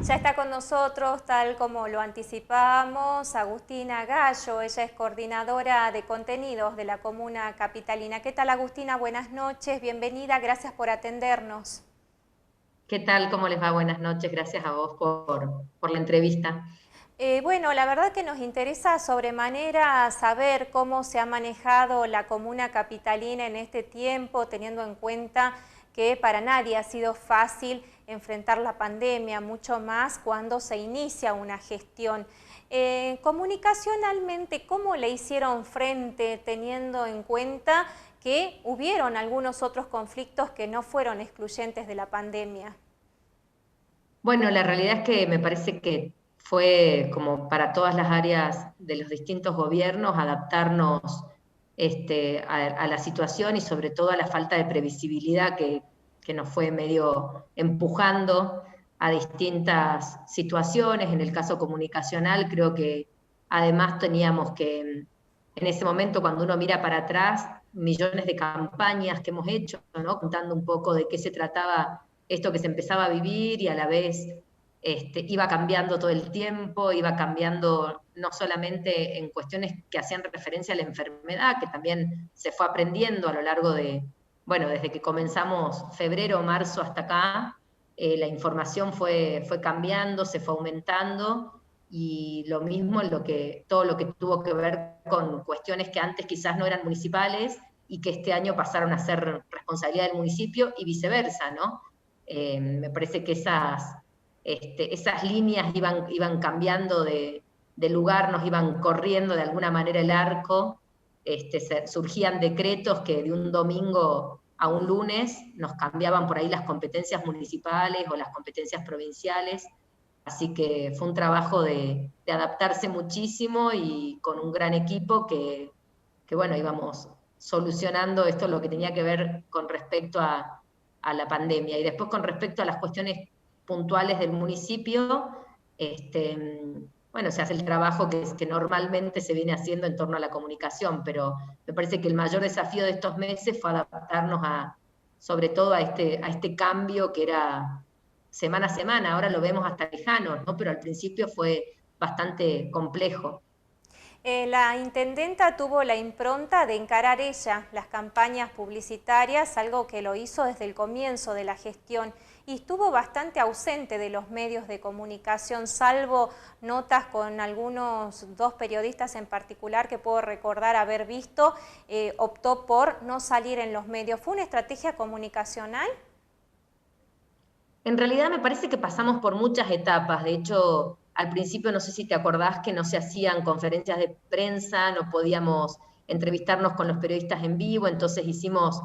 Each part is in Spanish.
Ya está con nosotros, tal como lo anticipábamos, Agustina Gallo. Ella es coordinadora de contenidos de la Comuna Capitalina. ¿Qué tal, Agustina? Buenas noches, bienvenida, gracias por atendernos. ¿Qué tal? ¿Cómo les va? Buenas noches. Gracias a vos por la entrevista. Bueno, la verdad que nos interesa sobremanera saber cómo se ha manejado la Comuna Capitalina en este tiempo, teniendo en cuenta que para nadie ha sido fácil enfrentar la pandemia, mucho más cuando se inicia una gestión. Comunicacionalmente, ¿cómo le hicieron frente teniendo en cuenta que hubieron algunos otros conflictos que no fueron excluyentes de la pandemia? Bueno, la realidad es que me parece que fue como para todas las áreas de los distintos gobiernos adaptarnos a la situación y sobre todo a la falta de previsibilidad que nos fue medio empujando a distintas situaciones. En el caso comunicacional, creo que además teníamos que, en ese momento, cuando uno mira para atrás, millones de campañas que hemos hecho, ¿no? Contando un poco de qué se trataba esto que se empezaba a vivir y a la vez iba cambiando todo el tiempo, iba cambiando no solamente en cuestiones que hacían referencia a la enfermedad, que también se fue aprendiendo a lo largo de, bueno, desde que comenzamos febrero o marzo hasta acá, la información fue cambiando, se fue aumentando, y lo mismo en todo lo que tuvo que ver con cuestiones que antes quizás no eran municipales y que este año pasaron a ser responsabilidad del municipio y viceversa, ¿no? Me parece que esas líneas iban cambiando de lugar, nos iban corriendo de alguna manera el arco, surgían decretos que de un domingo a un lunes nos cambiaban por ahí las competencias municipales o las competencias provinciales, así que fue un trabajo de adaptarse muchísimo y con un gran equipo que bueno, íbamos solucionando esto lo que tenía que ver con respecto a la pandemia. Y después con respecto a las cuestiones puntuales del municipio, bueno, se hace el trabajo que normalmente se viene haciendo en torno a la comunicación, pero me parece que el mayor desafío de estos meses fue adaptarnos sobre todo a este cambio que era semana a semana. Ahora lo vemos hasta lejano, ¿no? Pero al principio fue bastante complejo. La intendenta tuvo la impronta de encarar ella las campañas publicitarias, algo que lo hizo desde el comienzo de la gestión, y estuvo bastante ausente de los medios de comunicación, salvo notas con algunos dos periodistas en particular que puedo recordar haber visto. Optó por no salir en los medios. ¿Fue una estrategia comunicacional? En realidad me parece que pasamos por muchas etapas. De hecho, al principio no sé si te acordás que no se hacían conferencias de prensa, no podíamos entrevistarnos con los periodistas en vivo, entonces hicimos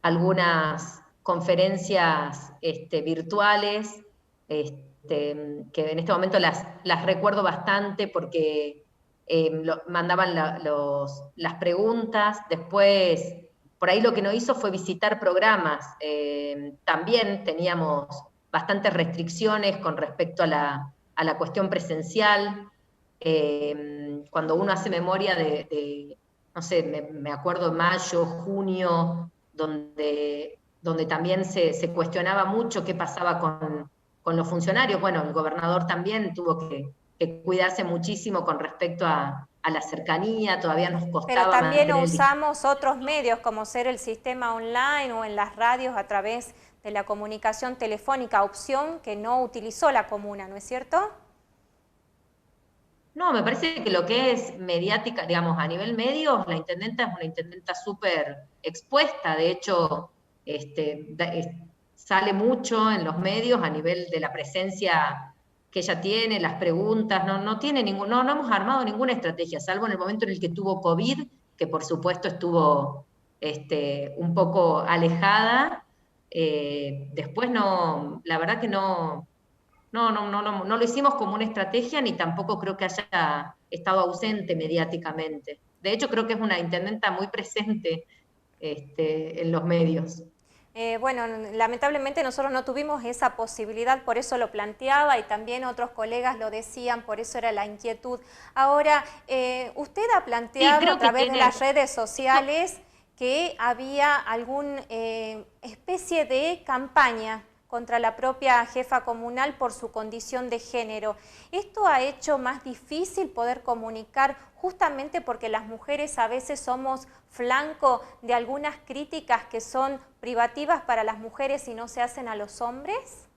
algunas conferencias virtuales, que en este momento las recuerdo bastante porque mandaban las preguntas. Después, por ahí lo que no hizo fue visitar programas. También teníamos bastantes restricciones con respecto a la cuestión presencial. Cuando uno hace memoria no sé, me acuerdo mayo, junio, donde también se cuestionaba mucho qué pasaba con los funcionarios. Bueno, el gobernador también tuvo que cuidarse muchísimo con respecto a la cercanía, todavía nos Pero costaba también mantener el distanciamiento. usamos otros medios como ser el sistema online o en las radios a través de la comunicación telefónica, opción que no utilizó la comuna, ¿no es cierto? No, me parece que lo que es mediática, digamos, a nivel medios, la intendenta es una intendenta súper expuesta. De hecho, sale mucho en los medios a nivel de la presencia que ella tiene, las preguntas. No tiene no hemos armado ninguna estrategia, salvo en el momento en el que tuvo COVID, que por supuesto estuvo un poco alejada. Después no, la verdad que no lo hicimos como una estrategia, ni tampoco creo que haya estado ausente mediáticamente. De hecho, creo que es una intendenta muy presente en los medios. Bueno, lamentablemente nosotros no tuvimos esa posibilidad, por eso lo planteaba y también otros colegas lo decían, por eso era la inquietud. Ahora, usted ha Sí, planteado a creo que través de tiene, las redes esto, sociales que había alguna especie de campaña contra la propia jefa comunal por su condición de género. ¿Esto ha hecho más difícil poder comunicar justamente porque las mujeres a veces somos flanco de algunas críticas que son privativas para las mujeres y no se hacen a los hombres?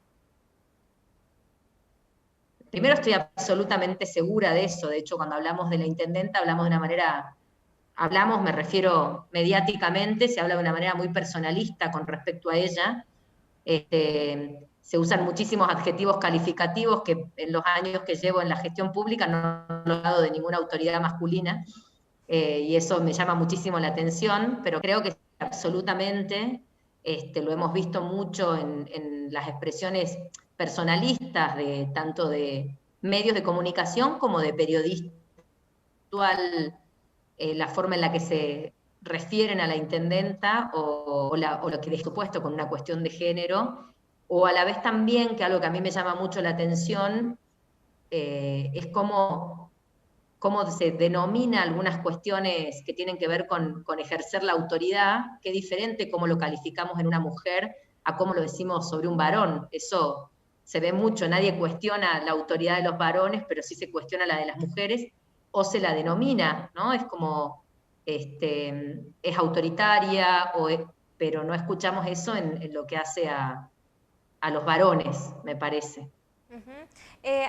Primero estoy absolutamente segura de eso, de hecho cuando hablamos de la intendenta hablamos de una manera, me refiero mediáticamente, se habla de una manera muy personalista con respecto a ella. Se usan muchísimos adjetivos calificativos que en los años que llevo en la gestión pública no he dado de ninguna autoridad masculina, y eso me llama muchísimo la atención, pero creo que absolutamente, lo hemos visto mucho en las expresiones personalistas de tanto de medios de comunicación como de periodistas, la forma en la que se refieren a la intendenta o lo que de supuesto con una cuestión de género, o a la vez también, que algo que a mí me llama mucho la atención, es cómo se denomina algunas cuestiones que tienen que ver con ejercer la autoridad, que es diferente cómo lo calificamos en una mujer a cómo lo decimos sobre un varón. Eso se ve mucho, nadie cuestiona la autoridad de los varones, pero sí se cuestiona la de las mujeres, o se la denomina, ¿no? Es como, es autoritaria, pero no escuchamos eso en lo que hace a los varones, me parece.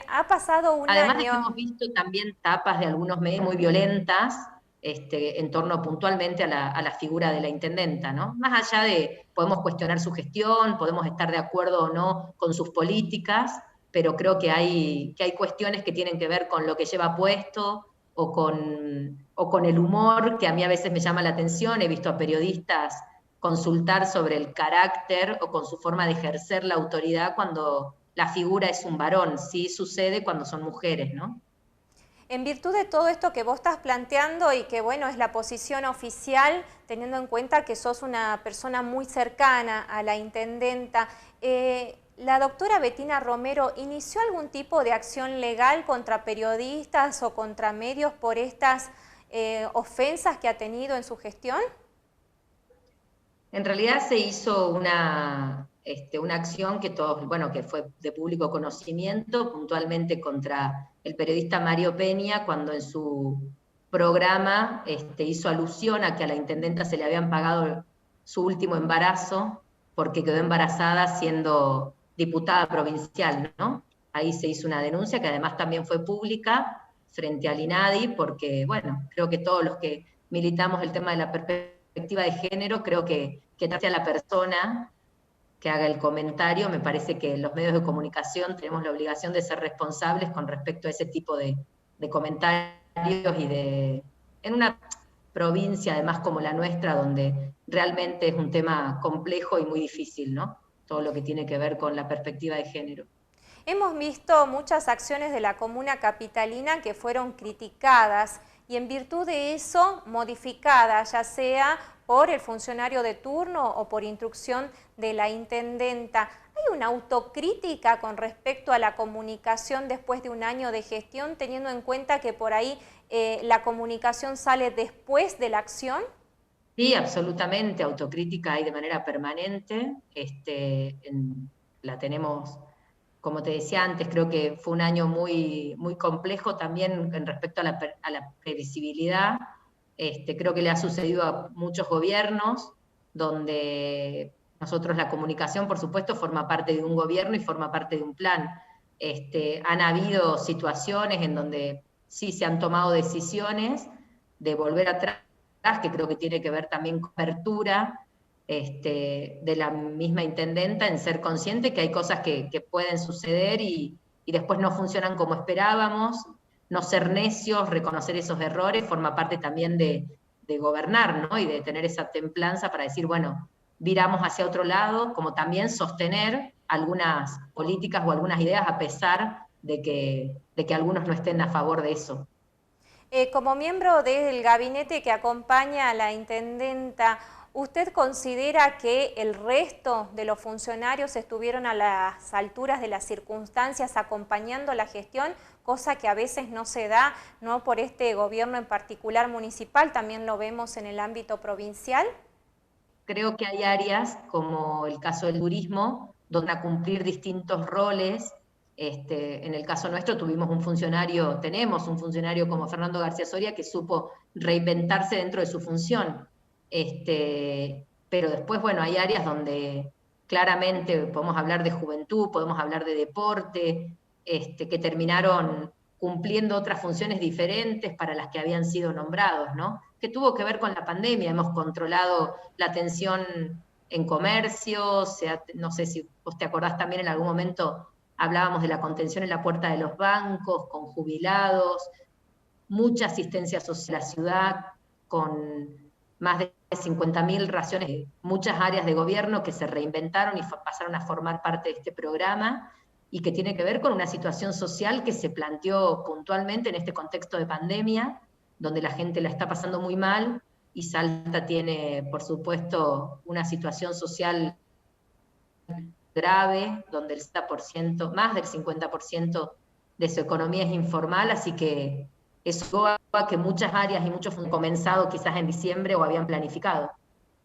Ha pasado un Además de que año. hemos visto también tapas de algunos medios muy violentas, en torno puntualmente a la figura de la intendenta, ¿no? Más allá de, podemos cuestionar su gestión, podemos estar de acuerdo o no con sus políticas, pero creo que hay cuestiones que tienen que ver con lo que lleva puesto o con el humor, que a mí a veces me llama la atención. He visto a periodistas consultar sobre el carácter o con su forma de ejercer la autoridad cuando la figura es un varón. Sí sucede cuando son mujeres, ¿no? En virtud de todo esto que vos estás planteando y que bueno, es la posición oficial, teniendo en cuenta que sos una persona muy cercana a la intendenta, ¿la doctora Bettina Romero inició algún tipo de acción legal contra periodistas o contra medios por estas ofensas que ha tenido en su gestión? En realidad se hizo una acción que todos, bueno, que fue de público conocimiento, puntualmente contra el periodista Mario Peña, cuando en su programa hizo alusión a que a la intendenta se le habían pagado su último embarazo porque quedó embarazada siendo diputada provincial, ¿no? Ahí se hizo una denuncia que además también fue pública frente al INADI, porque, bueno, creo que todos los que militamos el tema de la perspectiva de género, creo que trate a la persona que haga el comentario. Me parece que los medios de comunicación tenemos la obligación de ser responsables con respecto a ese tipo de comentarios en una provincia además como la nuestra, donde realmente es un tema complejo y muy difícil, ¿no? Todo lo que tiene que ver con la perspectiva de género. Hemos visto muchas acciones de la comuna capitalina que fueron criticadas y en virtud de eso modificadas, ya sea por el funcionario de turno o por instrucción de la intendenta. ¿Hay una autocrítica con respecto a la comunicación después de un año de gestión, teniendo en cuenta que por ahí la comunicación sale después de la acción? Sí, absolutamente, autocrítica hay de manera permanente, la tenemos, como te decía antes, creo que fue un año muy, muy complejo también en respecto a la previsibilidad. Creo que le ha sucedido a muchos gobiernos, donde nosotros la comunicación, por supuesto, forma parte de un gobierno y forma parte de un plan. Han habido situaciones en donde sí se han tomado decisiones de volver atrás, que creo que tiene que ver también con apertura de la misma intendenta en ser consciente que hay cosas que pueden suceder y después no funcionan como esperábamos. No ser necios, reconocer esos errores, forma parte también de gobernar, ¿no? Y de tener esa templanza para decir, bueno, viramos hacia otro lado, como también sostener algunas políticas o algunas ideas a pesar de que algunos no estén a favor de eso. Como miembro del gabinete que acompaña a la intendenta, ¿usted considera que el resto de los funcionarios estuvieron a las alturas de las circunstancias acompañando la gestión, cosa que a veces no se da, no por este gobierno en particular municipal, también lo vemos en el ámbito provincial? Creo que hay áreas, como el caso del turismo, donde a cumplir distintos roles. En el caso nuestro tenemos un funcionario como Fernando García Soria que supo reinventarse dentro de su función. Pero después, bueno, hay áreas donde claramente podemos hablar de juventud, podemos hablar de deporte, que terminaron cumpliendo otras funciones diferentes para las que habían sido nombrados, ¿no? Que tuvo que ver con la pandemia, hemos controlado la atención en comercio, no sé si vos te acordás también en algún momento hablábamos de la contención en la puerta de los bancos, con jubilados, mucha asistencia social a la ciudad, con más de 50.000 raciones, muchas áreas de gobierno que se reinventaron y pasaron a formar parte de este programa, y que tiene que ver con una situación social que se planteó puntualmente en este contexto de pandemia, donde la gente la está pasando muy mal, y Salta tiene, por supuesto, una situación social grave, donde el 50%, más del 50% de su economía es informal, así que eso a que muchas áreas y muchos han comenzado quizás en diciembre o habían planificado.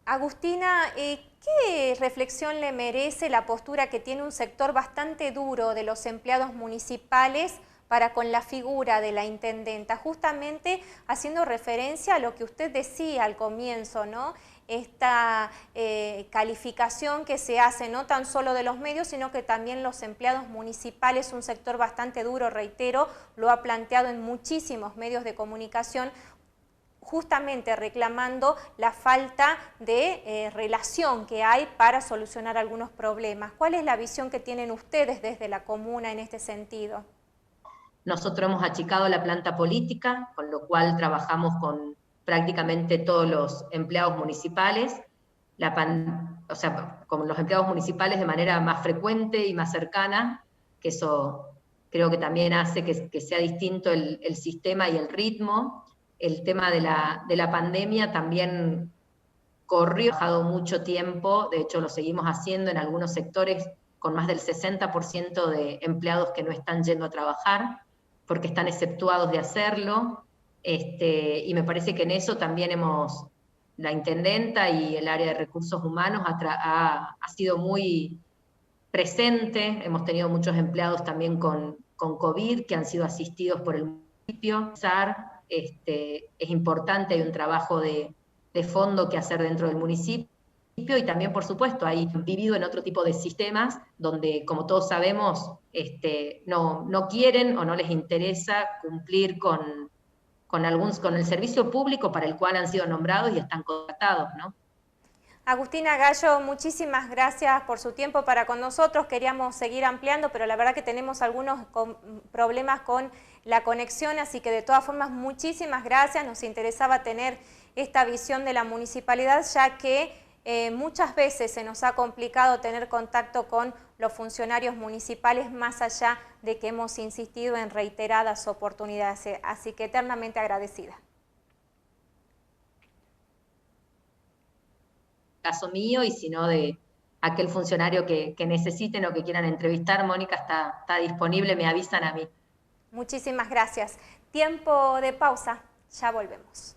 Agustina, ¿qué reflexión le merece la postura que tiene un sector bastante duro de los empleados municipales para con la figura de la intendenta? Justamente haciendo referencia a lo que usted decía al comienzo, ¿no? Esta calificación que se hace no tan solo de los medios, sino que también los empleados municipales, un sector bastante duro, reitero, lo ha planteado en muchísimos medios de comunicación, justamente reclamando la falta de relación que hay para solucionar algunos problemas. ¿Cuál es la visión que tienen ustedes desde la comuna en este sentido? Nosotros hemos achicado la planta política, con lo cual trabajamos con prácticamente todos los empleados municipales, o sea, con los empleados municipales de manera más frecuente y más cercana, que eso creo que también hace que sea distinto el sistema y el ritmo. El tema de la pandemia también corrió, ha bajado mucho tiempo, de hecho lo seguimos haciendo en algunos sectores con más del 60% de empleados que no están yendo a trabajar, porque están exceptuados de hacerlo, y me parece que en eso también la intendenta y el área de recursos humanos ha sido muy presente, hemos tenido muchos empleados también con COVID que han sido asistidos por el municipio. Es importante, hay un trabajo de fondo que hacer dentro del municipio, y también, por supuesto, hay vivido en otro tipo de sistemas donde, como todos sabemos, no quieren o no les interesa cumplir con el servicio público para el cual han sido nombrados y están contratados, ¿no? Agustina Gallo, muchísimas gracias por su tiempo para con nosotros. Queríamos seguir ampliando, pero la verdad que tenemos algunos problemas con la conexión, así que de todas formas muchísimas gracias. Nos interesaba tener esta visión de la municipalidad, ya que muchas veces se nos ha complicado tener contacto con los funcionarios municipales, más allá de que hemos insistido en reiteradas oportunidades. Así que eternamente agradecida. Caso mío, y si no de aquel funcionario que necesiten o que quieran entrevistar, Mónica está disponible, me avisan a mí. Muchísimas gracias. Tiempo de pausa, ya volvemos.